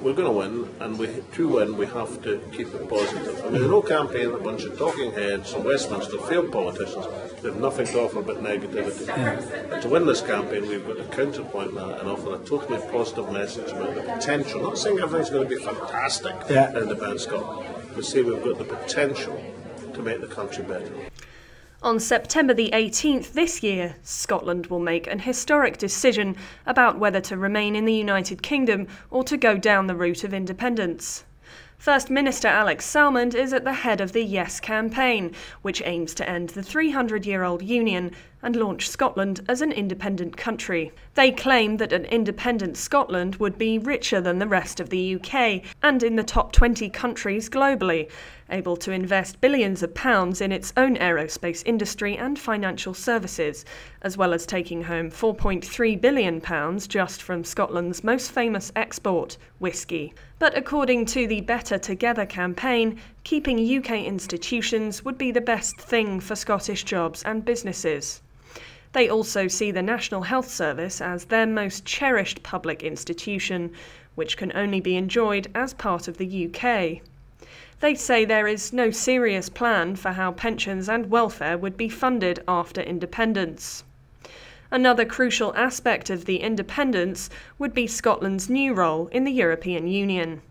we're going to win, and to win we have to keep it positive. I mean, the No campaign, a bunch of talking heads from Westminster, failed politicians, they have nothing to offer but negativity. And to win this campaign, we've got to counterpoint that and offer a totally positive message about the potential. Not saying everything's going to be fantastic in independent Scotland, but say we've got the potential to make the country better. On September the 18th this year, Scotland will make an historic decision about whether to remain in the United Kingdom or to go down the route of independence. First Minister Alex Salmond is at the head of the Yes campaign, which aims to end the 300-year-old union and launch Scotland as an independent country. They claim that an independent Scotland would be richer than the rest of the UK and in the top 20 countries globally, able to invest billions of pounds in its own aerospace industry and financial services, as well as taking home £4.3 billion just from Scotland's most famous export, whisky. But according to the Better Together campaign, keeping UK institutions would be the best thing for Scottish jobs and businesses. They also see the National Health Service as their most cherished public institution, which can only be enjoyed as part of the UK. They say there is no serious plan for how pensions and welfare would be funded after independence. Another crucial aspect of the independence would be Scotland's new role in the European Union.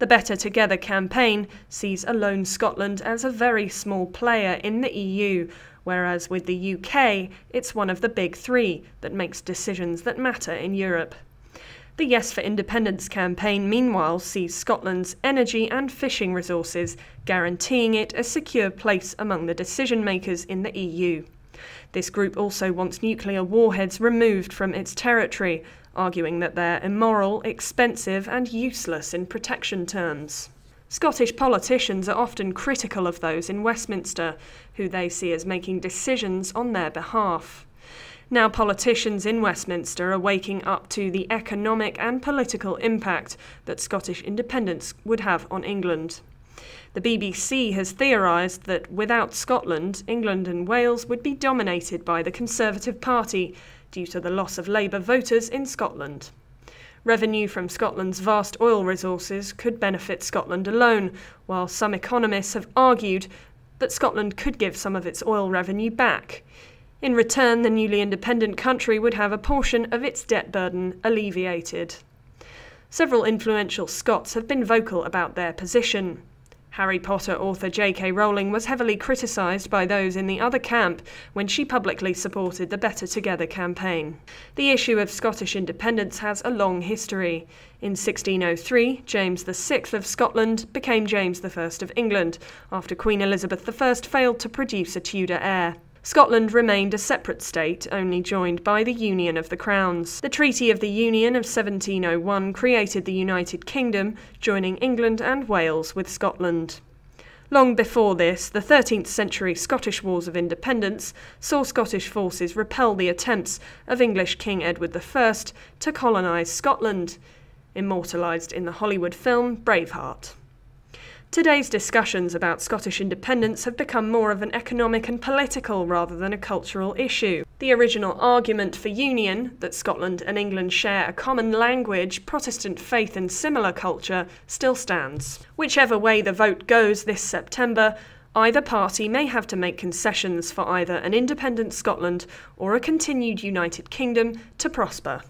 The Better Together campaign sees a lone Scotland as a very small player in the EU, whereas with the UK, it's one of the big three that makes decisions that matter in Europe. The Yes for Independence campaign, meanwhile, sees Scotland's energy and fishing resources, guaranteeing it a secure place among the decision-makers in the EU. This group also wants nuclear warheads removed from its territory, arguing that they're immoral, expensive and useless in protection terms. Scottish politicians are often critical of those in Westminster, who they see as making decisions on their behalf. Now politicians in Westminster are waking up to the economic and political impact that Scottish independence would have on England. The BBC has theorised that without Scotland, England and Wales would be dominated by the Conservative Party due to the loss of Labour voters in Scotland. Revenue from Scotland's vast oil resources could benefit Scotland alone, while some economists have argued that Scotland could give some of its oil revenue back. In return, the newly independent country would have a portion of its debt burden alleviated. Several influential Scots have been vocal about their position. Harry Potter author J.K. Rowling was heavily criticised by those in the other camp when she publicly supported the Better Together campaign. The issue of Scottish independence has a long history. In 1603, James VI of Scotland became James I of England, after Queen Elizabeth I failed to produce a Tudor heir. Scotland remained a separate state, only joined by the Union of the Crowns. The Treaty of the Union of 1701 created the United Kingdom, joining England and Wales with Scotland. Long before this, the 13th century Scottish Wars of Independence saw Scottish forces repel the attempts of English King Edward I to colonise Scotland, immortalised in the Hollywood film Braveheart. Today's discussions about Scottish independence have become more of an economic and political rather than a cultural issue. The original argument for union, that Scotland and England share a common language, Protestant faith and similar culture, still stands. Whichever way the vote goes this September, either party may have to make concessions for either an independent Scotland or a continued United Kingdom to prosper.